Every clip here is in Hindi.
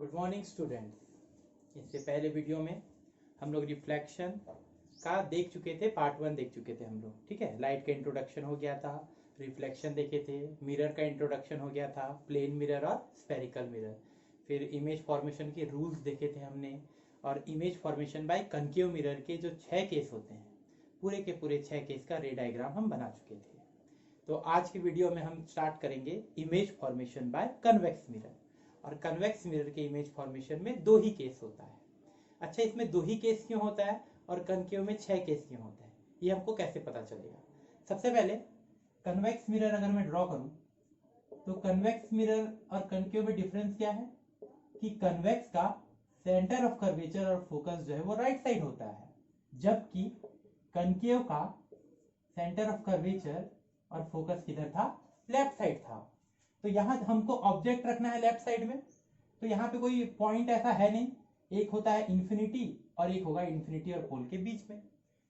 Good morning students. इससे पहले वीडियो में हम लोग रिफ्लेक्शन का देख चुके थे, पार्ट 1 देख चुके थे हम लोग। ठीक है, लाइट का इंट्रोडक्शन हो गया था, रिफ्लेक्शन देखे थे, मिरर का इंट्रोडक्शन हो गया था, प्लेन मिरर और स्फेरिकल मिरर। फिर इमेज फॉर्मेशन के रूल्स देखे थे हमने, और image formation by concave mirror के जो 6 केस होते हैं, पूरे के पूरे 6 केस का रे डायग्राम हम बना चुके थे। तो आज की वीडियो में हम स्टार्ट करेंगे image formation by convex mirror. और कन्वेक्स मिरर के इमेज फॉर्मेशन में 2 ही केस होता है। अच्छा, इसमें 2 ही केस क्यों होता है और कनकेव में 6 केस क्यों होता है, ये हमको कैसे पता चलेगा? सबसे पहले कन्वेक्स मिरर अगर मैं ड्रॉ करूं तो कन्वेक्स मिरर और कनकेव में डिफरेंस क्या है कि कन्वेक्स का सेंटर ऑफ कर्वेचर और फोकस जो है वो राइट साइड होता है, जबकि कनकेव का सेंटर ऑफ कर्वेचर और फोकस किधर था? लेफ्ट साइड था। तो यहां हमको ऑब्जेक्ट रखना है लेफ्ट साइड में, तो यहाँ पे कोई पॉइंट ऐसा है नहीं, एक होता है इन्फिनिटी और एक होगा इन्फिनिटी और पोल के बीच में।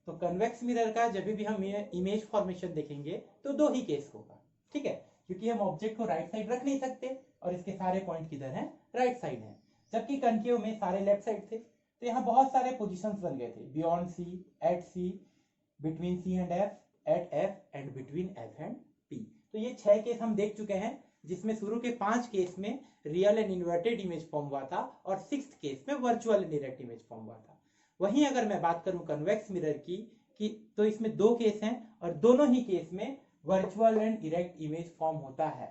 तो कन्वेक्स मिरर का जब भी हम इमेज फॉर्मेशन देखेंगे तो 2 ही केस होगा। ठीक है, क्योंकि हम ऑब्जेक्ट को राइट साइड रख नहीं सकते और इसके सारे पॉइंट किधर हैं? राइट साइड है, जबकि कनकेव में सारे लेफ्ट साइड थे। तो यहाँ बहुत सारे पोजिशन बन गए थे, beyond C, at C, between C and F, at F and between F and P. तो ये 6 केस हम देख चुके हैं, जिसमें शुरू के 5 केस में real and inverted image form हुआ था और 6th केस में virtual and direct image form हुआ था। वहीं अगर मैं बात करूं कन्वेक्स मिरर की तो इसमें 2 केस हैं और दोनों ही केस में virtual and erect image form होता है।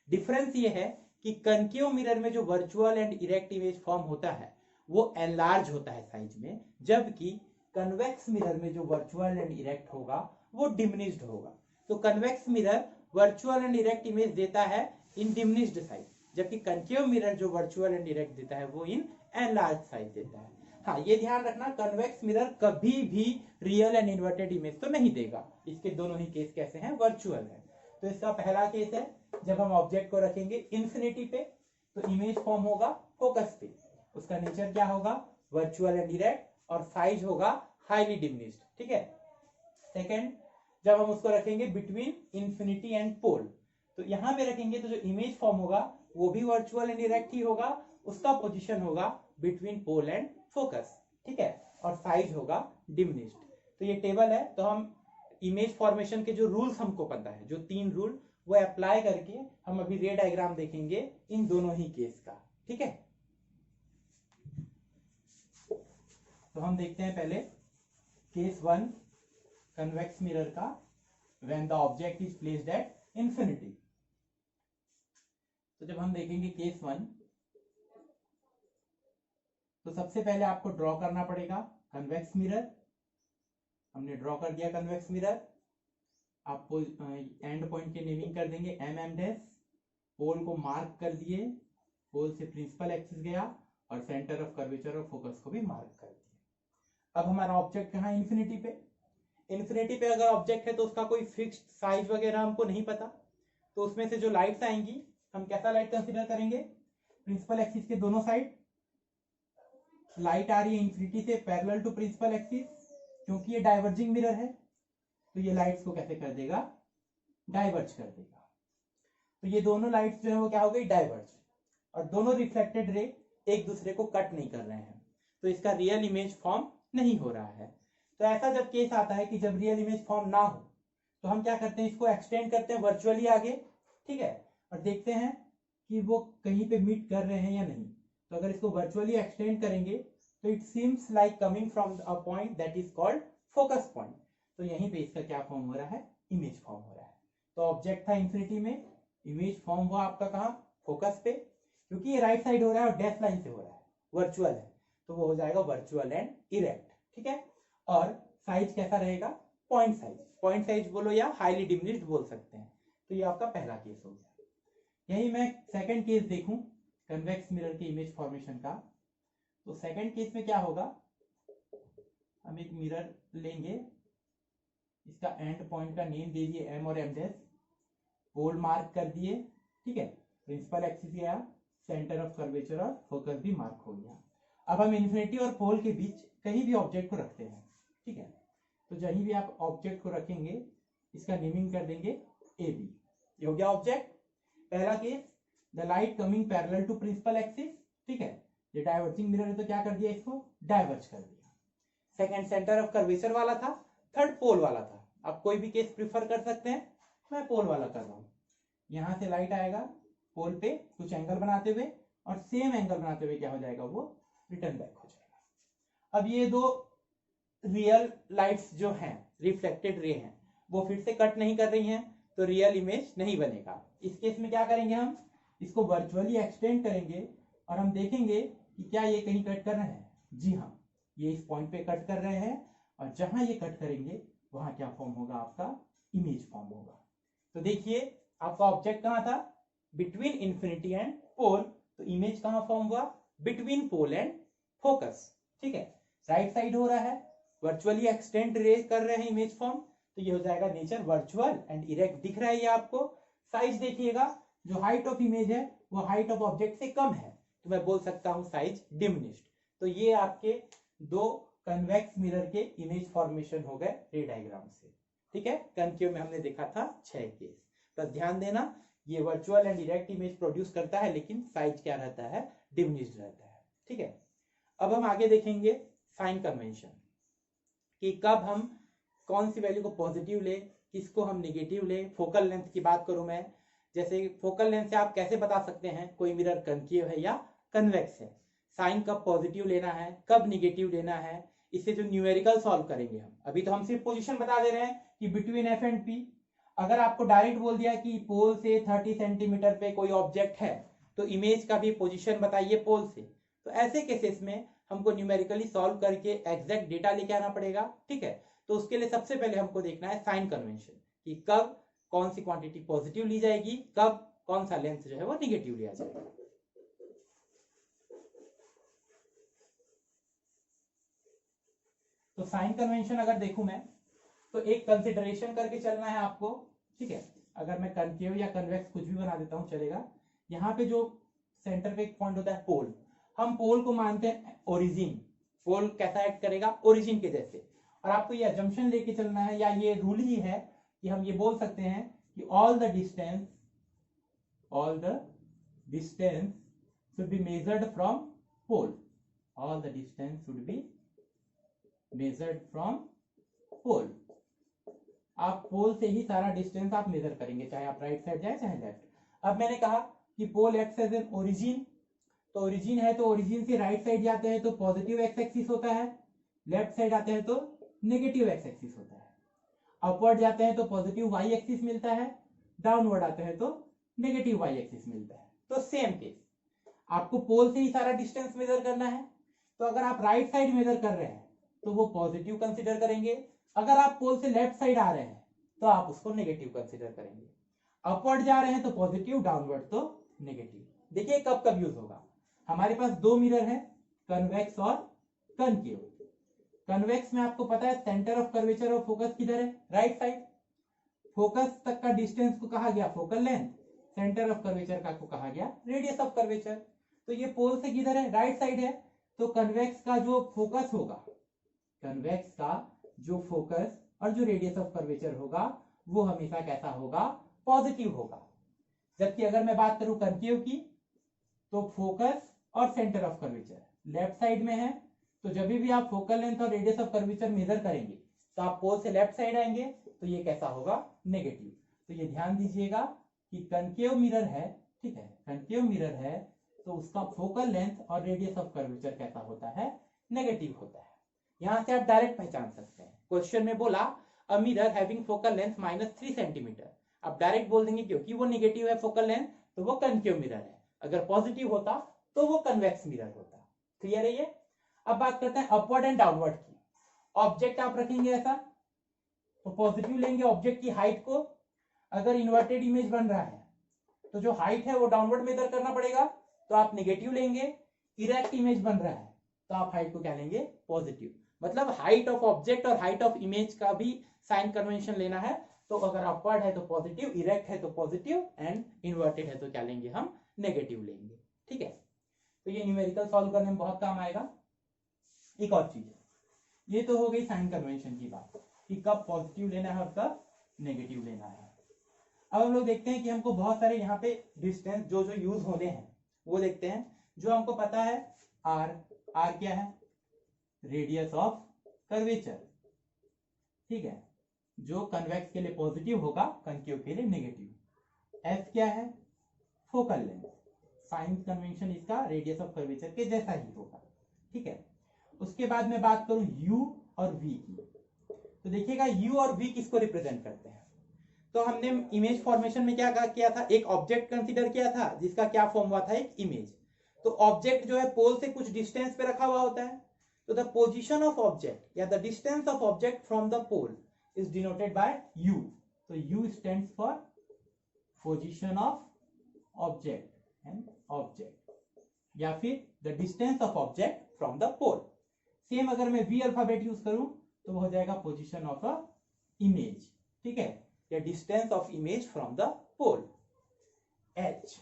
डिफरेंस ये है कि कनकेव मिरर में जो virtual and erect image form होता है वो एनलार्ज होता है साइज में, जबकि कन्वेक्स मिरर में जो वर्चुअल एंड इरेक्ट होगा वो डिमिनिश्ड होगा। तो convex mirror virtual and erect image देता है इन डिमिनिश्ड साइज, जबकि कनकेव मिरर जो वर्चुअल एंड इरेक्ट देता है वो इन एनलार्ज साइज देता है। हाँ, ये ध्यान रखना, कन्वेक्स मिरर कभी भी रियल एंड इन्वर्टेड इमेज तो नहीं देगा। इसके दोनों ही केस कैसे हैं? वर्चुअल है। तो इसका पहला केस है जब हम ऑब्जेक्ट को रखेंगे इंफिनिटी पे तो इमेज फॉर्म होगा फोकस पे, उसका नेचर क्या होगा? वर्चुअल एंड इरेक्ट, और साइज होगा हाईली डिमिनिश्ड। ठीक है। सेकेंड, जब हम उसको रखेंगे बिटवीन इंफिनिटी एंड पोल, तो यहां पे रखेंगे तो जो इमेज फॉर्म होगा वो भी वर्चुअल एंड इरेक्ट ही होगा, उसका पोजीशन होगा बिटवीन पोल एंड फोकस। ठीक है, और साइज होगा डिमिनिश्ड। तो ये टेबल है, तो हम इमेज फॉर्मेशन के जो रूल्स हमको पता है, जो 3 रूल, वो अप्लाई करके हम अभी रे डायग्राम देखेंगे इन दोनों ही केस का। ठीक है, तो हम देखते हैं पहले केस 1 कन्वेक्स मिरर का, when the object is placed at infinity. तो जब हम देखेंगे केस 1, तो सबसे पहले आपको ड्रॉ करना पड़ेगा कन्वेक्स मिरर। हमने ड्रॉ कर दिया कन्वेक्स मिरर। आपको एंड पॉइंट की नेमिंग कर देंगे एम एम डैश, पोल को मार्क कर दिए, पोल से प्रिंसिपल एक्सिस गया और सेंटर ऑफ कर्वेचर और फोकस को भी मार्क कर दिया। अब हमारा ऑब्जेक्ट कहाँ? इंफिनिटी पे। इंफिनिटी पे अगर ऑब्जेक्ट है तो उसका कोई फिक्स्ड साइज वगैरह हमको नहीं पता, तो उसमें से जो लाइट्स आएंगी हम कैसा लाइट कंसीडर करेंगे? प्रिंसिपल एक्सिस के दोनों साइड लाइट आ रही है इंफिनिटी से पैरेलल टू प्रिंसिपल एक्सिस, क्योंकि ये डाइवर्जिंग मिरर है तो ये लाइट्स को कैसे कर देगा? डाइवर्ज कर देगा। तो ये दोनों लाइट्स जो है वो क्या हो गई? डाइवर्ज, और दोनों रिफ्लेक्टेड रे एक दूसरे को कट नहीं कर रहे हैं, तो इसका रियल इमेज फॉर्म नहीं हो रहा है। तो ऐसा जब केस आता है कि जब रियल इमेज फॉर्म ना हो तो हम क्या करते हैं? इसको एक्सटेंड करते हैं वर्चुअली आगे। ठीक है, और देखते हैं कि वो कहीं पे मीट कर रहे हैं या नहीं। तो अगर इसको वर्चुअली एक्सटेंड करेंगे तो it seems like coming from a point that is called focus point. तो यहीं पे इसका क्या फॉर्म हो रहा है? इमेज फॉर्म हो रहा है। तो ऑब्जेक्ट था इंफिनिटी में, इमेज फॉर्म हुआ आपका कहाँ? फोकस पे। क्योंकि ये राइट साइड हो रहा है और डैश लाइन से हो रहा है, वर्चुअल है, तो वो हो जाएगा वर्चुअल एंड इरेक्ट। ठीक है, और साइज कैसा रहेगा? Point size. पॉइंट साइज बोलो या हाईली डिमिनिश्ड बोल सकते हैं। तो ये आपका पहला केस हो गया। यही मैं सेकंड केस देखूं कन्वेक्स मिरर के इमेज फॉर्मेशन का, तो सेकंड केस में क्या होगा? हम एक मिरर लेंगे, इसका एंड पॉइंट का नेम दे दिए एम और एम डैश, पोल मार्क कर दिए। ठीक है, प्रिंसिपल एक्सिस गया, सेंटर ऑफ कर्वेचर और फोकस भी मार्क हो गया। अब हम इंफिनिटी और पोल के बीच कहीं भी ऑब्जेक्ट को रखते हैं। ठीक है, तो जहीं भी आप ऑब्जेक्ट को रखेंगे इसका नेमिंग कर देंगे ए बी। ये हो गया ऑब्जेक्ट। पहला case, the light coming parallel to principal axis. ठीक है, ये डाइवर्जिंग मिरर है तो क्या कर दिया, इसको डाइवर्ज कर दिया। सेकंड सेंटर ऑफ कर्वेचर वाला था, थर्ड पोल वाला था। आप कोई भी केस प्रिफर कर सकते हैं, मैं पोल वाला कर रहा हूं। यहां से लाइट आएगा पोल पे कुछ एंगल बनाते हुए, और सेम एंगल बनाते हुए क्या हो जाएगा, वो रिटर्न बैक हो जाएगा। अब ये दो रियल लाइट्स जो हैं, रिफ्लेक्टेड रे हैं, वो फिर से कट नहीं कर रही हैं, तो रियल इमेज नहीं बनेगा। इस केस में क्या करेंगे, हम इसको वर्चुअली एक्सटेंड करेंगे और हम देखेंगे कि क्या ये कहीं कट कर रहे हैं। जी हाँ, ये इस पॉइंट पे कट कर रहे हैं, और जहां ये कट करेंगे वहां क्या फॉर्म होगा, आपका इमेज फॉर्म होगा। तो देखिए आपका ऑब्जेक्ट कहां था, बिटवीन इंफिनिटी एंड पोल, तो इमेज कहां फॉर्म हुआ, बिटवीन पोल एंड फोकस। ठीक है, राइट साइड हो रहा है, वर्चुअली एक्सटेंड रे कर रहे हैं इमेज फॉर्म, तो ये हो जाएगा नेचर वर्चुअल एंड इरेक्ट दिख रहा है ये आपको। साइज देखिएगा, जो हाइट ऑफ इमेज है वो हाइट ऑफ ऑब्जेक्ट से कम है, तो मैं बोल सकता हूं साइज डिमिनिश्ड। तो ये आपके दो कन्वेक्स मिरर के इमेज फॉर्मेशन हो गए रे डायग्राम से। ठीक है, कनकेव में हमने देखा था 6 केस। तो ध्यान देना, ये virtual and direct image produce करता है, लेकिन साइज क्या रहता है, डिमिनिश्ड रहता है। ठीक है, अब हम आगे देखेंगे साइन कन्वेंशन, कि कब हम कौन सी वैल्यू को पॉजिटिव ले, किसको हम नेगेटिव ले। फोकल लेंथ की बात करूं मैं, जैसे फोकल लेंथ से आप कैसे बता सकते हैं कोई मिरर कनकेव है या कन्वेक्स है। साइन कब पॉजिटिव लेना है, कब नेगेटिव लेना है, इससे जो न्यूमेरिकल सॉल्व करेंगे हम। अभी तो हम सिर्फ पोजीशन बता दे रहे हैं कि बिटवीन एफ एंड पी। अगर आपको डायरेक्ट बोल दिया कि पोल से 30 सेंटीमीटर पे कोई ऑब्जेक्ट है, तो इमेज का भी पोजीशन बताइए पोल से। तो ऐसे केसेस में हमको न्यूमेरिकली सॉल्व करके एग्जैक्ट डेटा लेके आना पड़ेगा। ठीक है, तो उसके लिए सबसे पहले हमको देखना है साइन कन्वेंशन, कि कब कौन सी क्वांटिटी पॉजिटिव ली जाएगी, कब कौन सा लेंथ जो है वो निगेटिव लिया जाएगा। तो साइन कन्वेंशन अगर देखूं मैं, तो एक कंसिडरेशन करके चलना है आपको। ठीक है, अगर मैं कनकेव या कन्वेक्स कुछ भी बना देता हूं चलेगा। यहाँ पे जो सेंटर पे एक पॉइंट होता है पोल, हम पोल को मानते हैं ओरिजिन। पोल कैसा एक्ट करेगा, ओरिजिन के जैसे। और आपको ये अजम्पशन लेके चलना है, या ये रूल ही है कि हम ये बोल सकते हैं कि all the distance should be measured from pole. All the distance should be measured from pole. आप पोल से ही सारा डिस्टेंस आप मेजर करेंगे, चाहे आप राइट साइड जाए चाहे लेफ्ट। अब मैंने कहा कि पोल एक्स एज एन ओरिजिन, तो ओरिजिन है तो ओरिजिन से राइट साइड जाते हैं तो पॉजिटिव एक्स एक्सिस होता है, लेफ्ट साइड आते हैं तो नेगेटिव एक्स एक्सिस होता है। अपवर्ड जाते हैं तो पॉजिटिव वाई एक्सिस मिलता है, डाउनवर्ड आते हैं तो नेगेटिव वाई एक्सिस मिलता है। तो सेम केस, आपको पोल से ही सारा डिस्टेंस मेजर करना है। तो अगर आप राइट साइड मेजर कर रहे हैं तो वो पॉजिटिव कंसिडर करेंगे, अगर आप पोल से लेफ्ट साइड आ रहे हैं तो आप उसको नेगेटिव कंसिडर करेंगे। अपवर्ड जा रहे हैं तो पॉजिटिव, डाउनवर्ड तो नेगेटिव। देखिए कब कब यूज होगा। हमारे पास दो मिरर है, कन्वेक्स और कनकेव। कन्वेक्स में आपको पता है सेंटर ऑफ कर्वेचर और फोकस किधर है, राइट साइड। फोकस तक का डिस्टेंस को कहा गया focal length, centre of curvature का को कहा गया रेडियस ऑफ कर्वेचर। तो ये पोल से किधर है, राइट साइड है। तो कन्वेक्स का जो फोकस होगा, कन्वेक्स का जो फोकस और जो रेडियस ऑफ कर्वेचर होगा वो हमेशा कैसा होगा, पॉजिटिव होगा। जबकि अगर मैं बात करूं कनकेव की, तो फोकस और centre of curvature left side में है, तो जब भी आप फोकल लेंथ और रेडियस ऑफ कर्वेचर मेजर करेंगे तो आप पोल से लेफ्ट साइड आएंगे, तो ये कैसा होगा, नेगेटिव। तो ये ध्यान दीजिएगा कि कनकेव मिरर है, ठीक है, कनकेव मिरर है तो उसका फोकल लेंथ और रेडियस ऑफ कर्वेचर कैसा होता है, नेगेटिव होता है। यहां से आप डायरेक्ट पहचान सकते हैं। क्वेश्चन में बोला a mirror having focal length -3 centimetre, आप डायरेक्ट बोल देंगे क्योंकि वो नेगेटिव है फोकल लेंथ तो वो कनकेव मिरर है। अगर पॉजिटिव होता तो वो कन्वेक्स मिरर होता। क्लियर है ये। अब बात करते हैं अपवर्ड एंड डाउनवर्ड की। ऑब्जेक्ट आप रखेंगे ऐसा तो पॉजिटिव लेंगे ऑब्जेक्ट की हाइट को। अगर इन्वर्टेड इमेज बन रहा है तो जो हाइट है वो डाउनवर्ड मेजर करना पड़ेगा, तो आप नेगेटिव लेंगे। इरेक्ट इमेज बन रहा है तो आप हाइट को क्या लेंगे, पॉजिटिव। मतलब हाइट ऑफ ऑब्जेक्ट और हाइट ऑफ इमेज का भी साइन कन्वेंशन लेना है। तो अगर अपवर्ड है तो पॉजिटिव, इरेक्ट है तो पॉजिटिव, एंड इन्वर्टेड है तो क्या लेंगे हम, नेगेटिव लेंगे। ठीक है, तो ये न्यूमेरिकल सॉल्व करने में बहुत काम आएगा। एक और चीज है, ये तो हो गई साइन कन्वेंशन की बात कि कब पॉजिटिव लेना है और कब नेगेटिव लेना है। अब हम लोग देखते हैं कि हमको बहुत सारे यहाँ पे डिस्टेंस जो यूज होने हैं वो देखते हैं। जो हमको पता है आर, आर क्या है, रेडियस ऑफ कर्वेचर, ठीक है, जो कन्वेक्स के लिए पॉजिटिव होगा, कनकेव के लिए नेगेटिव। एफ क्या है, फोकल लेंथ, साइन कन्वेंशन इसका रेडियस ऑफ कर्वेचर के जैसा ही होगा, ठीक है। उसके बाद मैं बात करूं यू और वी की, तो देखिएगा यू और वी किसको रिप्रेजेंट करते हैं। तो हमने इमेज फॉर्मेशन में क्या किया था, एक ऑब्जेक्ट कंसीडर किया था जिसका क्या फॉर्म हुआ था, एक इमेज। तो ऑब्जेक्ट जो है पोल से कुछ डिस्टेंस पे रखा हुआ होता है, तो द पोजीशन ऑफ ऑब्जेक्ट या the distance of object from the pole is denoted by u. तो u stands for position of object and object, या फिर the distance of object from the pole. Same अगर मैं वी अल्फाबेट यूज करूं तो वो हो जाएगा पोजीशन ऑफ अ इमेज, ठीक है, या distance of image from the pole. H,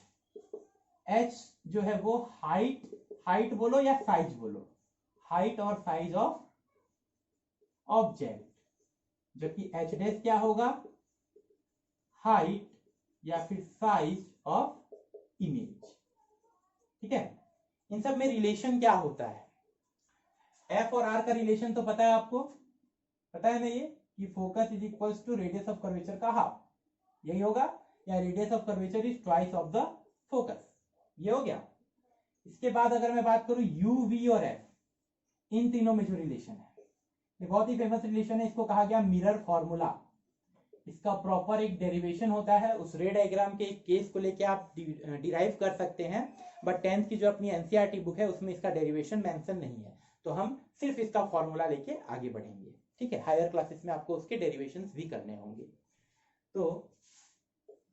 H जो है वो हाइट, हाइट बोलो या साइज बोलो, हाइट और साइज ऑफ ऑब्जेक्ट, जबकि एच डैश क्या होगा, हाइट या फिर साइज ऑफ इमेज, ठीक है। इन सब में रिलेशन क्या होता है, एफ और आर का रिलेशन तो पता है आपको, पता है ना ये कि focus is equals to radius of curvature का हाफ, यही होगा, या radius of curvature is twice of the focus, ये हो गया। इसके बाद अगर मैं बात करूं यू, वी और एफ, इन तीनों में जो रिलेशन है, ये बहुत ही फेमस रिलेशन है, इसको कहा गया मिरर फॉर्मूला। इसका प्रॉपर एक डेरिवेशन होता है, उस रे डायग्राम के एक केस को लेके आप डिराइव कर सकते हैं, बट 10th की जो अपनी एनसीईआरटी बुक है उसमें इसका डेरिवेशन मेंशन नहीं है, तो हम सिर्फ इसका फॉर्मूला लेके आगे बढ़ेंगे, ठीक है। हायर क्लासेस में आपको उसके डेरिवेशंस भी करने होंगे। तो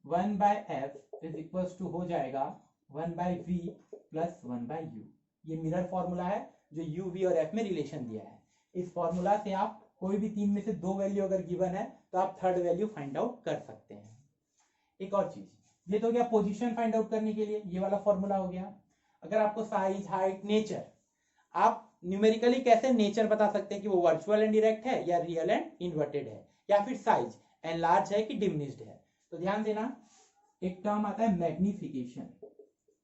1/f इज इक्वल्स टू हो जाएगा 1/v प्लस 1/u। ये मिरर फॉर्मूला है जो u, v और f में रिलेशन दिया है। इस फॉर्मूला से आप कोई भी तीन में से दो वैल्यू अगर गिवन है तो आप थर्ड वैल्यू फाइंड आउट कर सकते हैं। एक और चीज, ये तो हो गया पोजीशन फाइंड आउट करने के लिए, ये वाला फॉर्मूला हो गया। अगर आपको साइज, हाइट, नेचर, आप न्यूमेरिकली कैसे नेचर बता सकते हैं कि वो वर्चुअल एंड डायरेक्ट है या रियल एंड इन्वर्टेड है, या फिर साइज एनलार्ज है कि डिमिनिश्ड है। तो ध्यान देना, एक टर्म आता है मैग्निफिकेशन,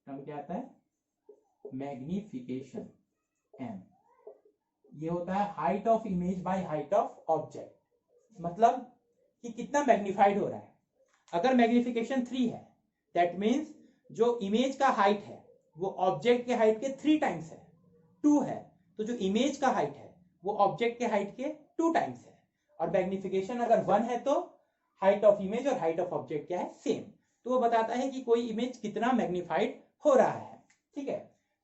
टर्म क्या आता है, मैग्निफिकेशन, एम, ये होता है height of image by height of object, मतलब कि कितना मैग्निफाइड हो रहा है। अगर मैग्निफिकेशन 3 है, दैट मीन्स जो इमेज का हाइट है वो ऑब्जेक्ट के हाइट के 3 टाइम्स है। 2 है तो जो इमेज का हाइट है वो ऑब्जेक्ट के हाइट के 2 टाइम्स है। और मैग्निफिकेशन अगर 1 है तो हाइट ऑफ इमेज और हाइट ऑफ ऑब्जेक्ट क्या है, सेम। तो वो बताता है कि कोई इमेज कितना मैग्निफाइड हो रहा है, ठीक है।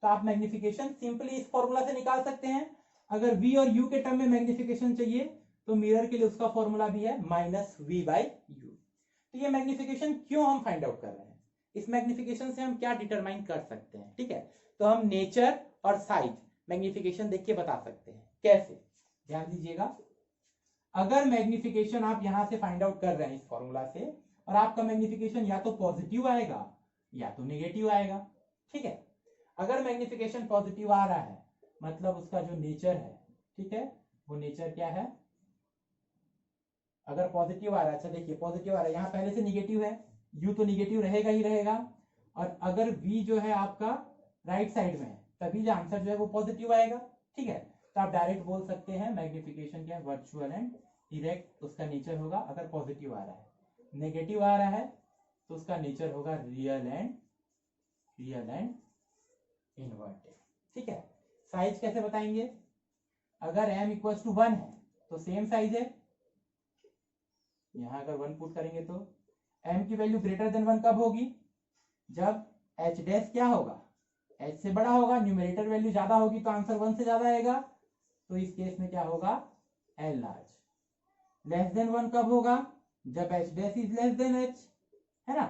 तो आप मैग्निफिकेशन सिंपली इस फॉर्मूला से निकाल सकते हैं। अगर v और u के टर्म में मैग्निफिकेशन चाहिए तो मिरर के लिए उसका फॉर्मूला भी है -v/u। तो ये मैग्निफिकेशन क्यों हम फाइंड आउट कर रहे हैं, इस मैग्निफिकेशन से हम क्या डिटरमाइन कर सकते हैं, ठीक है। तो हम नेचर और साइज मैग्निफिकेशन देख के बता सकते हैं। कैसे, ध्यान दीजिएगा, अगर मैग्निफिकेशन आप यहां से फाइंड आउट कर रहे हैं इस फॉर्मूला से, और आपका मैग्निफिकेशन या तो पॉजिटिव आएगा या तो नेगेटिव आएगा, ठीक है। अगर मैग्निफिकेशन पॉजिटिव आ रहा है मतलब उसका जो नेचर है, ठीक है, वो नेचर क्या है, अगर पॉजिटिव आ रहा है, अच्छा देखिए पॉजिटिव आ रहा है, यहाँ पहले से निगेटिव है, u तो निगेटिव रहेगा ही रहेगा, और अगर v जो है आपका राइट साइड में है तभी जो आंसर जो है वो पॉजिटिव आएगा, ठीक है। तो आप डायरेक्ट बोल सकते हैं मैग्निफिकेशन क्या है, वर्चुअल एंड डायरेक्ट उसका नेचर होगा अगर पॉजिटिव आ रहा है। नेगेटिव आ रहा है तो उसका नेचर होगा रियल एंड इन्वर्टेड, ठीक है। साइज कैसे बताएंगे, अगर m इक्वल्स टू 1 है तो सेम साइज है, यहां अगर 1 पुट करेंगे तो m की वैल्यू ग्रेटर देन 1 कब होगी, जब h डैश क्या होगा, h से बड़ा होगा, न्यूमरेटर वैल्यू ज्यादा होगी तो आंसर 1 से ज्यादा आएगा, तो इस केस में क्या होगा, l लार्ज। लेस देन 1 कब होगा, जब h dash is less than h, है ना,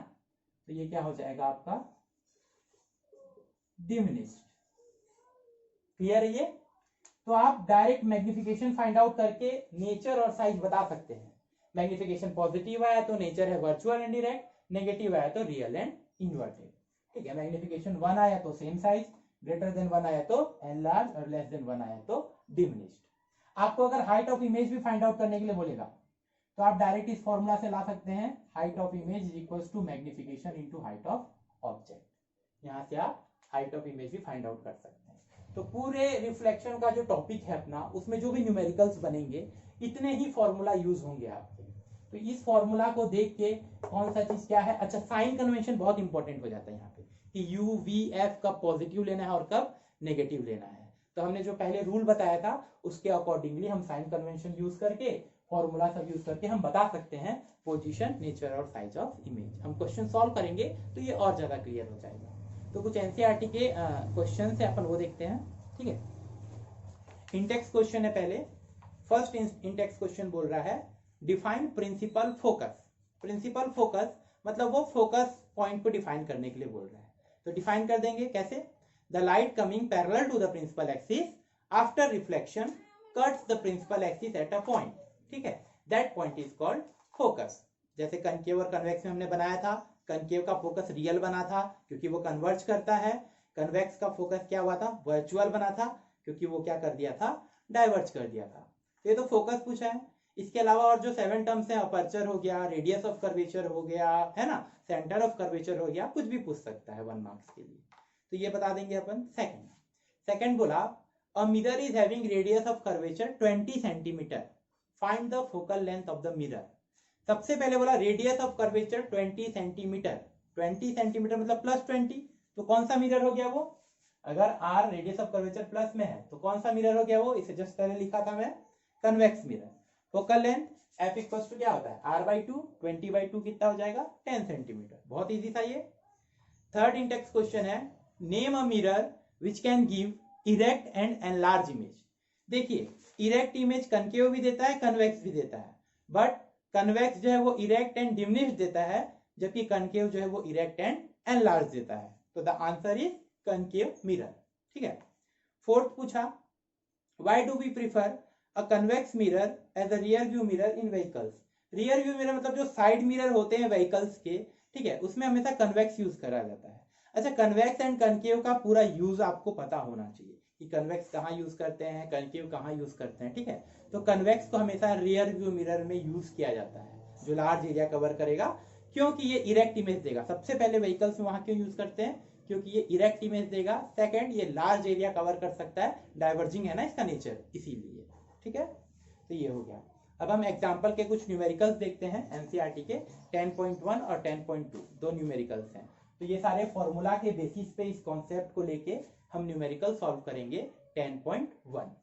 तो ये क्या हो जाएगा आपका डिमिनिश्ड। क्लियर है ये। तो आप डायरेक्ट मैग्निफिकेशन फाइंड आउट करके नेचर और साइज बता सकते हैं। मैग्निफिकेशन पॉजिटिव आया तो नेचर है वर्चुअल एंड डायरेक्ट, नेगेटिव आया तो रियल एंड इन्वर्टेड, ठीक है। मैग्निफिकेशन 1 आया तो सेम साइज, ग्रेटर देन 1 आया तो एनलार्ज, और लेस देन 1 आया तो डिमिनिश्ड। आपको अगर हाइट ऑफ इमेज भी फाइंड आउट करने के लिए बोलेगा तो आप डायरेक्ट इस फॉर्मूला से ला सकते हैं, height of image is equals to magnification into height of object. यहां से आप हाइट ऑफ इमेज भी फाइंड आउट कर सकते हैं। तो पूरे रिफ्लेक्शन का जो टॉपिक है अपना, उसमें जो भी न्यूमेरिकल्स बनेंगे इतने ही फॉर्मूला यूज होंगे आपके। तो इस फॉर्मूला को देख के कौन सा चीज क्या है। अच्छा, साइन कन्वेंशन बहुत इंपॉर्टेंट हो जाता है यहाँ पे कि यू वी एफ कब पॉजिटिव लेना है और कब नेगेटिव लेना है। तो हमने जो पहले रूल बताया था उसके अकॉर्डिंगली हम साइन कन्वेंशन यूज करके, फॉर्मूला सब यूज करके हम बता सकते हैं पोजीशन, नेचर और साइज ऑफ इमेज। हम क्वेश्चन सॉल्व करेंगे तो ये और ज्यादा क्लियर हो जाएगा। तो कुछ एनसीईआरटी के क्वेश्चन है, अपन वो देखते हैं। ठीक है, इंटेक्स क्वेश्चन है पहले। फर्स्ट इंटेक्स क्वेश्चन बोल रहा है define principal focus. Principal focus मतलब वो फोकस पॉइंट को डिफाइन करने के लिए बोल रहा है। तो डिफाइन कर देंगे कैसे, the light coming parallel to the principal axis after reflection cuts the principal axis at a point. ठीक है, that point is called focus. जैसे कनकेव और कन्वेक्स में हमने बनाया था, कनकेव का फोकस रियल बना था क्योंकि वो कन्वर्ज करता है। कन्वेक्स का फोकस क्या हुआ था, वर्चुअल बना था क्योंकि वो क्या कर दिया था, डाइवर्ज कर दिया था। तो ये तो फोकस पूछा है। इसके अलावा और जो 7 टर्म्स है, अपर्चर हो गया, रेडियस ऑफ कर्वेचर हो गया, है ना, सेंटर ऑफ कर्वेचर हो गया, कुछ भी पूछ सकता है 1 मार्क्स के लिए। तो ये बता देंगे अपन। सेकंड बोला a mirror is having radius of curvature 20 centimetre, find the focal length of the mirror. सबसे पहले बोला radius of curvature 20 centimetre. 20 centimetre मतलब +20, तो कौन सा मिरर हो गया वो। अगर R radius of curvature plus में है तो कौन सा मिरर हो गया वो, इसे जस्ट पहले लिखा था मैं, convex mirror. Focal length F equal to क्या होता है, r/2, 20/2 कितना हो जाएगा, 10 सेंटीमीटर। बहुत इजी था ये। थर्ड इंटेक्स क्वेश्चन है name a mirror which can give erect and enlarge image. देखिए, इरेक्ट इमेज कनकेव भी देता है, कन्वेक्स भी देता है, बट कन्वेक्स जो है वो इरेक्ट एंड डिमिनिश्ड देता है, जबकि कनकेव जो है वो इरेक्ट एंड एनलार्ज देता है। तो the answer is concave mirror. ठीक है, फोर्थ पूछा why do we prefer a convex mirror as a rear view mirror in vehicles. Rear view mirror मतलब जो साइड मिरर होते हैं व्हीकल्स के, ठीक है, उसमें हमेशा कन्वेक्स यूज करा जाता है। अच्छा, कन्वेक्स एंड कनकेव का पूरा यूज आपको पता होना चाहिए कि कन्वेक्स कहाँ यूज करते हैं, कनकेव कहाँ यूज करते हैं। ठीक है, तो कन्वेक्स को हमेशा रियर व्यू मिरर में यूज किया जाता है जो लार्ज एरिया कवर करेगा, क्योंकि ये इरेक्ट इमेज देगा। सबसे पहले व्हीकल्स में वहां क्यों यूज करते हैं, क्योंकि ये इरेक्ट इमेज देगा। सेकंड, ये लार्ज एरिया कवर कर सकता है, डाइवर्जिंग है ना इसका नेचर, इसीलिए। ठीक है, तो ये हो गया। अब हम एग्जांपल के कुछ न्यूमेरिकल्स देखते हैं एनसीईआरटी के 10.1 और 10.2, दो न्यूमेरिकल्स हैं। तो ये सारे फॉर्मूला के बेसिस पे इस कॉन्सेप्ट को लेके हम न्यूमेरिकल सॉल्व करेंगे 10.1।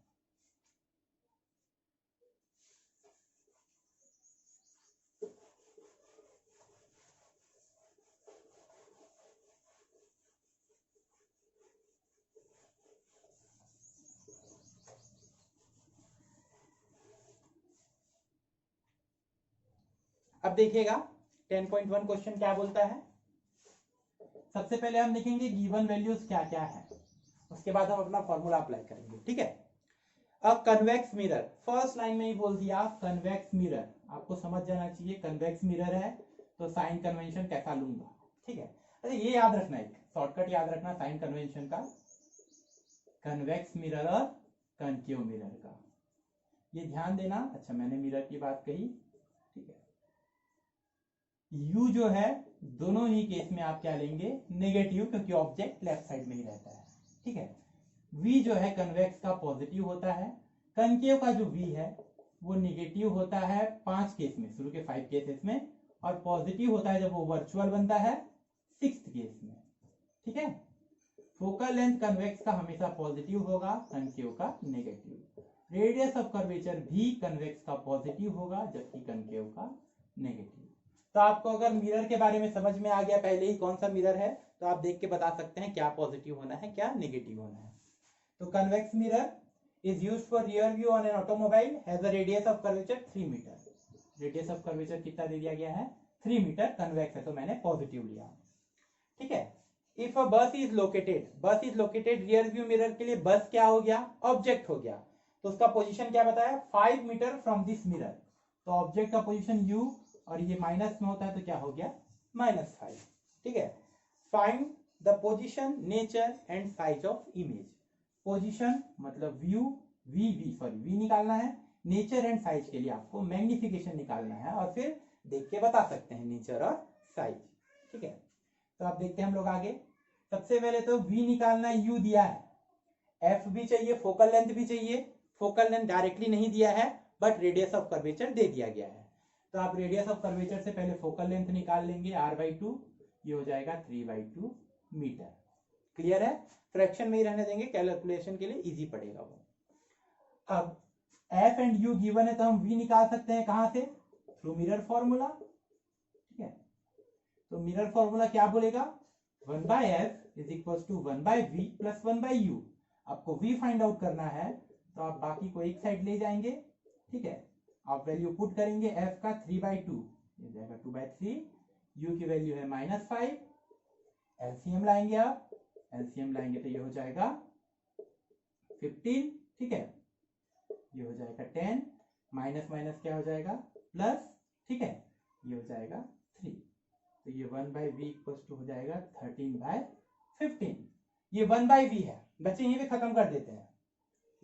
अब देखिएगा 10.1 क्वेश्चन क्या बोलता है। सबसे पहले हम देखेंगे गिवन वैल्यूज क्या क्या है, उसके बाद हम अपना फॉर्मूला अप्लाई करेंगे। ठीक है, अब कन्वेक्स मिरर, फर्स्ट लाइन में ही बोल दिया कन्वेक्स मिरर, आपको समझ जाना चाहिए कन्वेक्स मिरर है तो साइन कन्वेंशन कैसा लूंगा। ठीक है, अच्छा ये याद रखना, एक शॉर्टकट याद रखना साइन कन्वेंशन का, कन्वेक्स मिरर और कनकेव मिरर का, ये ध्यान देना। अच्छा, मैंने मिरर की बात कही। ठीक है, यू जो है दोनों ही केस में आप क्या लेंगे, नेगेटिव, क्योंकि ऑब्जेक्ट लेफ्ट साइड में ही रहता है। ठीक है, v जो है कन्वेक्स का पॉजिटिव होता है, कनकेव का जो v है वो नेगेटिव होता है 5 केस में, शुरू के 5 केसेस में, और पॉजिटिव होता है जब वो वर्चुअल बनता है 6th केस में। ठीक है, फोकल लेंथ कन्वेक्स का हमेशा पॉजिटिव होगा, कनकेव का नेगेटिव। रेडियस ऑफ कर्वेचर भी कन्वेक्स का पॉजिटिव होगा जबकि कनकेव का नेगेटिव। तो आपको अगर मिरर के बारे में समझ में आ गया पहले ही कौन सा मिरर है, तो आप देख के बता सकते हैं क्या पॉजिटिव होना है क्या नेगेटिव होना है। तो convex mirror is used for rear view on an automobile, has a radius of curvature 3 metre. Radius of curvature कितना दे दिया गया है, 3 मीटर, कन्वेक्स है तो मैंने पॉजिटिव लिया। ठीक है, इफ अ बस इज लोकेटेड, बस is located, rear view mirror के लिए बस क्या हो गया, ऑब्जेक्ट हो गया, तो उसका पोजीशन क्या बताया, 5 मीटर फ्रॉम दिस मिरर। तो ऑब्जेक्ट का पोजीशन u और ये माइनस में होता है तो क्या हो गया, -5। ठीक है, find the position, nature and size of image. Position मतलब व्यू, वी निकालना है, नेचर एंड साइज के लिए आपको मैग्निफिकेशन निकालना है और फिर देख के बता सकते हैं नेचर और साइज। ठीक है, तो आप देखते हैं हम लोग आगे। सबसे पहले तो v निकालना है, u दिया है, f भी चाहिए, फोकल लेंथ भी चाहिए। फोकल लेंथ डायरेक्टली नहीं दिया है बट रेडियस ऑफ कर्वेचर दे दिया गया है, तो आप रेडियस ऑफ कर्वेचर से पहले फोकल लेंथ निकाल लेंगे r/2, ये हो जाएगा 3/2 मीटर। क्लियर है? फ्रैक्शन में ही रहने देंगे, कैलकुलेशन के लिए इजी पड़ेगा वो। अब f एंड u गिवन है तो हम v निकाल सकते हैं कहां से? Through mirror formula. ठीक है, तो मिरर फॉर्मूला क्या बोलेगा? 1/f is equal to 1/v plus 1/u। आपको v फाइंड आउट करना है तो आप बाकी को एक साइड ले जाएंगे। ठीक है, आप वैल्यू पुट करेंगे f का 3/2, ये जाएगा 2/3, u की वैल्यू है -5, एलसीएम लाएंगे आप, एलसीएम लाएंगे तो ये हो जाएगा 15। ठीक है, ये हो जाएगा 10, माइनस माइनस क्या हो जाएगा? प्लस। ठीक है, ये हो जाएगा 3, तो ये 1/v इक्वल टू हो जाएगा 13/15। ये 1/v है बच्चे, यहीं पे खत्म कर देते हैं,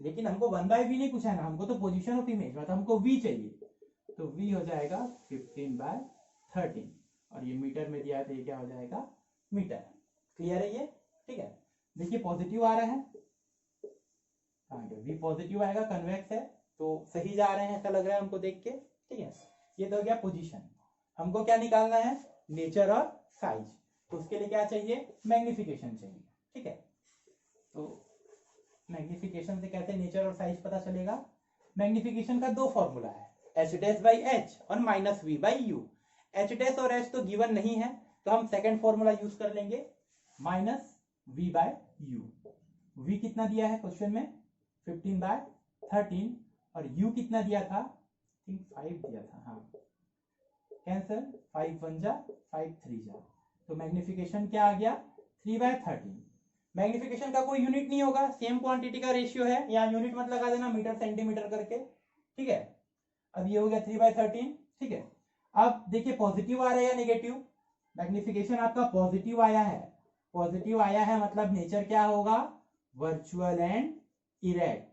लेकिन हमको 1/v नहीं पूछा है ना, हमको तो पोजीशन ऑफ इमेज मतलब हमको v चाहिए, तो v हो जाएगा 15/13, और ये मीटर में दिया है तो ये क्या हो जाएगा? मीटर। क्लियर है ये? ठीक है, देखिए पॉजिटिव आ रहा है, v पॉजिटिव आएगा, कन्वेक्स है तो सही जा रहे हैं ऐसा लग रहा है हमको देख के। ठीक है, ये तो हो गया पोजीशन। हमको क्या निकालना है? नेचर और साइज, तो उसके लिए क्या चाहिए? मैग्निफिकेशन चाहिए। ठीक है, तो मैग्निफिकेशन से कैसे नेचर और साइज पता चलेगा? मैग्निफिकेशन का दो फॉर्मूला है, h'/h और -v/u। h' और h तो गिवन नहीं है तो हम सेकंड फॉर्मूला यूज कर लेंगे, -v/u। v कितना दिया है क्वेश्चन में? 15/13, और u कितना दिया था? 5 दिया था, हाँ कैंसल, 5 1 जा 5 3 जा, तो मैग्निफिकेशन क्या आ गया? 3/13। मैग्निफिकेशन का कोई यूनिट नहीं होगा, सेम क्वांटिटी का रेशियो है, यहाँ यूनिट मत लगा देना, मीटर सेंटीमीटर करके। ठीक है, अब ये हो गया 3/13। ठीक है, अब देखिए पॉजिटिव आ रहा है या नेगेटिव? मैग्निफिकेशन आपका पॉजिटिव आया है, पॉजिटिव आया है मतलब नेचर क्या होगा? Virtual and erect.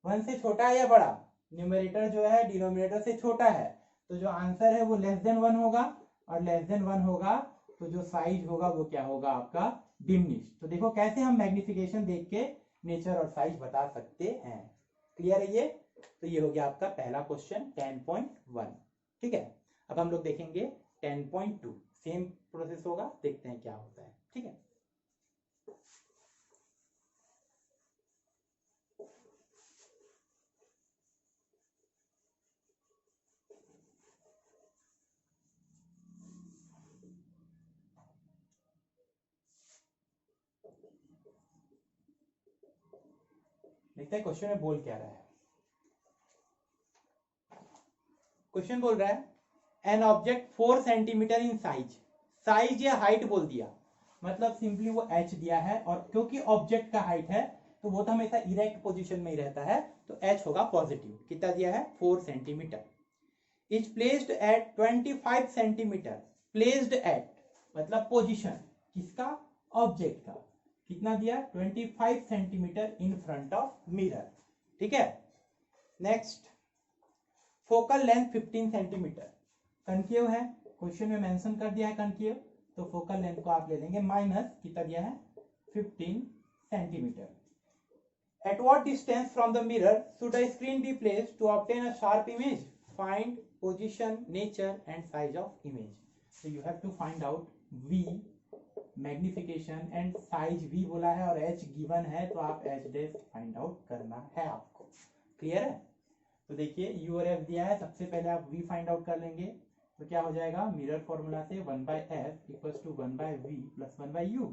1 से छोटा है या बड़ा? न्यूमरेटर जो है डिनोमिनेटर से छोटा है, तो जो आंसर है वो <1 होगा, और <1 होगा तो जो साइज होगा वो क्या होगा आपका? डिमिनिश। तो देखो कैसे हम मैग्निफिकेशन देख के नेचर और साइज बता सकते हैं। क्लियर है ये? तो ये हो गया आपका पहला क्वेश्चन 10.1। ठीक है, अब हम लोग देखेंगे 10.2, सेम प्रोसेस होगा, देखते हैं क्या होता है। ठीक है, देखते हैं क्वेश्चन में बोल क्या रहा है। क्वेश्चन बोल रहा है an object 4 centimetre in size, size या हाइट बोल दिया, मतलब सिंपली वो h दिया है, और क्योंकि ऑब्जेक्ट का हाइट है तो वो तो हमेशा इरेक्ट पोजीशन में ही रहता है, तो h होगा पॉजिटिव। कितना दिया है? 4 centimetre. Is placed at 25 centimetre, placed at मतलब पोजीशन किसका? ऑब्जेक्ट का। कितना दिया? 25 centimetre in front of mirror. ठीक है, next focal length 15 centimetre, concave है, क्वेश्चन में मेंशन कर दिया है कनकेव, तो फोकल लेंथ को आप ले लेंगे माइनस, कितना दिया है? 15 centimetre. At what distance from the mirror should a screen be placed to obtain a sharp image? Find position, nature and size of image. So you have to find out V, magnification and size V बोला है, और H given है तो आप H dash find out करना है आपको। क्लियर है? तो देखिए U और F दिया है, सबसे पहले आप V फाइंड आउट कर लेंगे, तो क्या हो जाएगा? मिरर फॉर्मूला से 1/f equals to 1/v plus 1/u,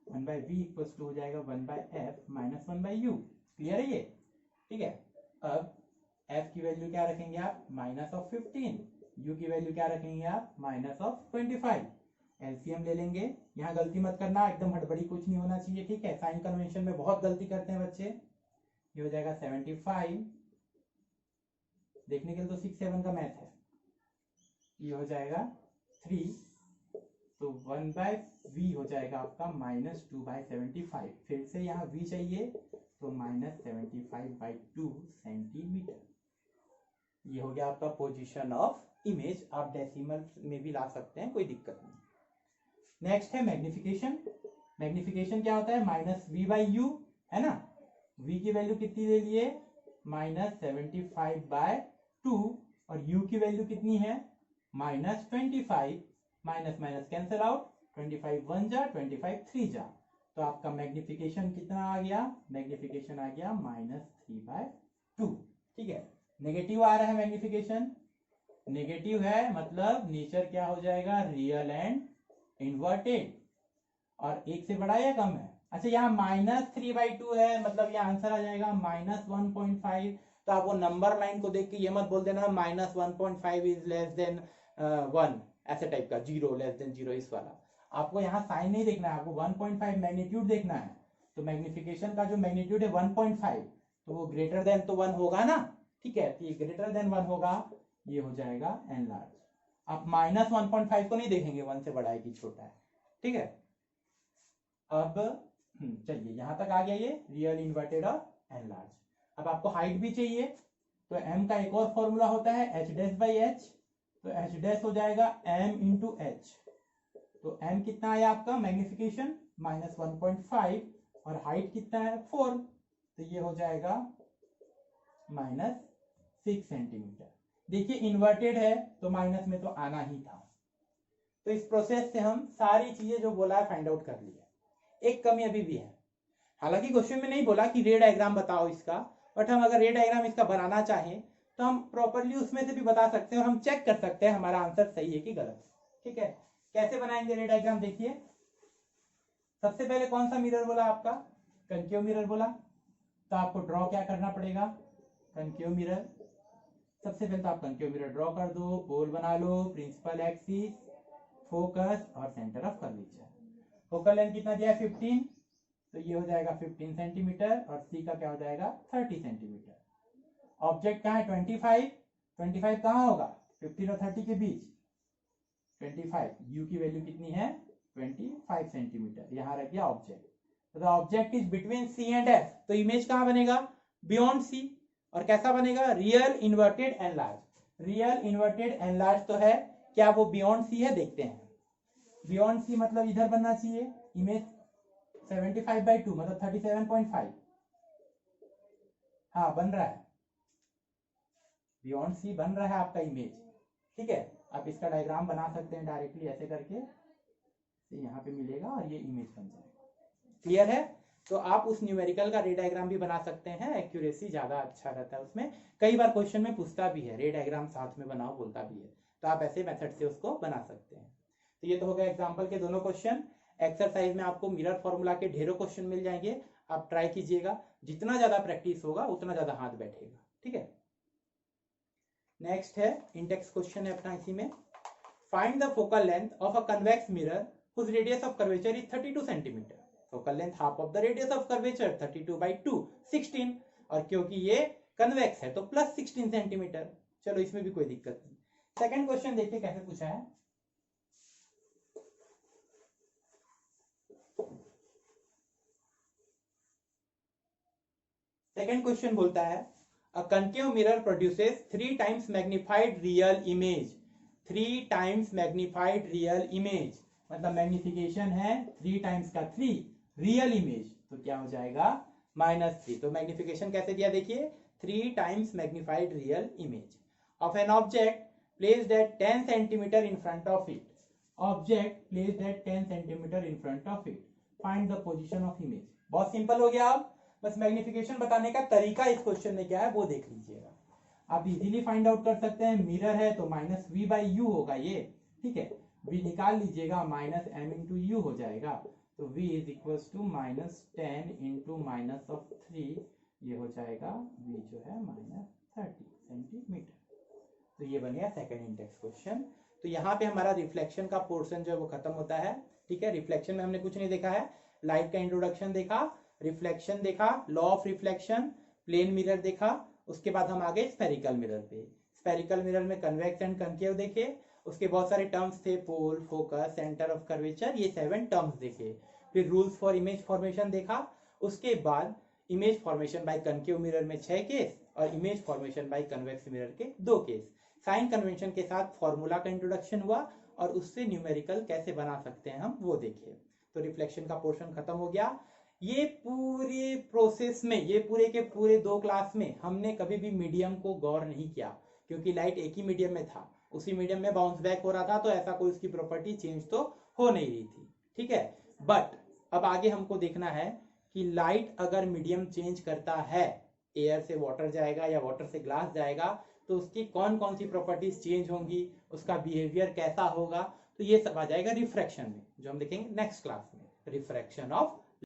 1/v equals to हो जाएगा 1/f माइनस 1/u। क्लियर है ये? ठीक है, अब f की वैल्यू क्या रखेंगे आप? -15, u की वैल्यू क्या रखेंगे आप? -25। एलसीएम ले लेंगे, यहाँ गलती मत करना, एकदम हड़बड़ी कुछ नहीं होना चाहिए। ठीक है, साइन कन्वेंशन में बहुत गलती करते हैं बच्चे। ये हो जाएगा 75, देखने के लिए तो 6 7 का मैथ है, ये हो जाएगा 3, तो 1/v हो जाएगा आपका -2/75। फिर से यहाँ v चाहिए तो -75/2 सेंटीमीटर। ये हो गया आपका पोजीशन ऑफ इमेज। आप डेसिमल में भी ला सकते हैं, कोई दिक्कत नहीं। नेक्स्ट है मैग्निफिकेशन। मैग्निफिकेशन क्या होता है, -v/u, है ना। v की वैल्यू कितनी ले लिए, -75/2, और u की वैल्यू कितनी है, -25, माइनस माइनस कैंसिल आउट, 25 1 जा, 25 3 जा, तो आपका मैग्निफिकेशन कितना आ गया, मैग्निफिकेशन आ गया -3/2। ठीक है, नेगेटिव आ रहा है मैग्निफिकेशन, नेगेटिव है मतलब नेचर क्या हो जाएगा, रियल एंड इन्वर्टेड, और एक से बड़ा या कम है। अच्छा यहाँ -3/2 है, मतलब ये आंसर आ जाएगा -1.5। तो आप वो नंबर लाइन को देख के ये मत बोल देना -1.5 इज लेस देन 1, ऐसे टाइप का, 0 लेस देन 0 इस वाला। आपको यहाँ साइन नहीं देखना है, आपको 1.5 मैग्नीट्यूड देखना है। तो मैग्निफिकेशन का जो मैग्नीट्यूड है 1.5, तो वो ग्रेटर देन तो 1 होगा ना, ठीक है, तो ये ग्रेटर देन 1 होगा, ये हो जाएगा एनलार्ज। आप -1.5 को नहीं देखेंगे, 1 से बड़ा है कि छोटा है, ठीक है। अब चलिए यहाँ तक आ गया ये रियल, इन्वर्टेड और एनलार्ज। अब आपको हाइट भी चाहिए, तो m का एक और फॉर्मूला होता है h'/h, तो h' हो जाएगा m × h। तो m कितना आया आपका मैग्निफिकेशन -1.5, और हाइट कितना है 4, तो ये हो जाएगा -6 सेंटीमीटर। देखिए इन्वर्टेड है तो माइनस में तो आना ही था। तो इस प्रोसेस से हम सारी चीजें जो बोला है फाइंड आउट कर लिया। एक कमी अभी भी है, हालांकि क्वेश्चन में नहीं बोला कि रे डायग्राम बताओ इसका, बट हम अगर रे डायग्राम इसका बनाना चाहें तो हम प्रॉपरली उसमें से भी बता सकते हैं, और हम चेक कर सकते हैं हमारा आंसर सही है कि गलत। ठीक है, कैसे बनाएंगे रे डायग्राम, देखिए सबसे पहले कौन सा मिरर बोला आपका, कनकेव मिरर बोला, तो आपको ड्रॉ क्या करना पड़ेगा, कनकेव मिरर। सबसे पहले तो आप कनकेव मिरर ड्रॉ कर दो, पोल बना लो, प्रिंसिपल एक्सिस, फोकस और centre of curvature. Focal length कितना दिया है 15, तो ये हो जाएगा 15 सेंटीमीटर, और सी का क्या हो जाएगा 30 सेंटीमीटर। ऑब्जेक्ट कहाँ है 25, 25 कहाँ होगा 15 और 30 के बीच 25, यू की वैल्यू कितनी है 25 सेंटीमीटर, यहाँ रख दिया ऑब्जेक्ट। तो the object is between C and F, तो इमेज कहाँ बनेगा बियॉन्ड सी, और कैसा बनेगा real inverted enlarge. Real inverted enlarge तो है, क्या वो बियॉन्ड सी है, देखते हैं। बियॉन्ड सी मतलब इधर बनना चाहिए, इमेज 75/2 मतलब 37.5, हाँ बन रहा है, बियॉन्ड सी बन रहा है आपका इमेज। ठीक है, आप इसका डायग्राम बना सकते हैं डायरेक्टली ऐसे करके, तो यहाँ पे मिलेगा और ये इमेज बन जाएगा। क्लियर है, तो आप उस न्यूमेरिकल का रे डायग्राम भी बना सकते हैं, एक्यूरेसी ज्यादा अच्छा रहता है उसमें। कई बार क्वेश्चन में पूछता भी है रे डायग्राम साथ में बनाओ, बोलता भी है, तो आप ऐसे मेथड से उसको बना सकते हैं। तो ये तो हो गया एग्जाम्पल के दोनों क्वेश्चन। एक्सरसाइज में आपको मिरर फॉर्मूला के ढेरों क्वेश्चन मिल जाएंगे, आप ट्राई कीजिएगा, जितना ज्यादा प्रैक्टिस होगा उतना ज्यादा हाथ बैठेगा। ठीक है, नेक्स्ट है इंडेक्स क्वेश्चन है अपना इसी में। Find the focal length of a convex mirror whose radius of curvature is 32 centimeter. Focal length half of the radius of curvature 32/2 16, और क्योंकि ये कन्वेक्स है तो +16 सेंटीमीटर। चलो इसमें भी कोई दिक्कत नहीं। सेकंड क्वेश्चन देखिए कैसे पूछा है। सेकंड क्वेश्चन बोलता है a concave mirror produces 3 times magnified real image. 3 times magnified real image मतलब मैग्निफिकेशन है 3 times का 3 रियल इमेज, तो क्या हो जाएगा -3। तो मैग्निफिकेशन कैसे दिया देखिए 3 times magnified real image of an object placed at 10 centimetre in front of it. Object placed at 10 centimetre in front of it, find the position of image. बहुत सिंपल हो गया। अब बस मैग्निफिकेशन बताने का तरीका इस क्वेश्चन में क्या है वो देख लीजिएगा। आप इजीली फाइंड आउट कर सकते हैं, मिरर है तो -v/u होगा ये, ठीक है, v निकाल लीजिएगा, -m × u हो जाएगा, तो v इज इक्वल टू -10 × -3, ये हो जाएगा v जो है -30 सेंटीमीटर। तो ये बन गया सेकंड इंडेक्स क्वेश्चन। तो यहाँ पे हमारा रिफ्लेक्शन का पोर्शन जो है वो खत्म होता है। ठीक है, रिफ्लेक्शन में हमने कुछ नहीं देखा है, लाइट का इंट्रोडक्शन देखा, रिफ्लेक्शन देखा, law of reflection, plane mirror देखा, उसके बाद हम आगे स्फेरिकल मिरर पे। स्फेरिकल मिरर में कन्वेक्स एंड कनकेव देखे, उसके बहुत सारे टर्म्स थे, pole, focus, centre of curvature, ये 7 टर्म्स देखे। फिर रूल्स फॉर इमेज फॉर्मेशन देखा, उसके बाद image formation by concave mirror में 6 केस और image formation by convex mirror के 2 केस। साइन कन्वेंशन के साथ फॉर्मूला का इंट्रोडक्शन हुआ और उससे न्यूमेरिकल कैसे बना सकते हैं हम वो देखे। तो रिफ्लेक्शन का पोर्शन खत्म हो गया। ये पूरे प्रोसेस में, ये पूरे के पूरे 2 क्लास में हमने कभी भी मीडियम को गौर नहीं किया, क्योंकि लाइट एक ही मीडियम में था, उसी मीडियम में बाउंस बैक हो रहा था, तो ऐसा कोई उसकी प्रॉपर्टी चेंज तो हो नहीं रही थी, ठीक है। बट अब आगे हमको देखना है कि लाइट अगर मीडियम चेंज करता है, एयर से वाटर जाएगा या वाटर से ग्लास जाएगा, तो उसकी कौन कौन सी प्रॉपर्टीज चेंज होंगी, उसका बिहेवियर कैसा होगा, तो ये सब आ जाएगा रिफ्रैक्शन में, जो हम देखेंगे नेक्स्ट क्लास में, रिफ्रैक्शन ऑफ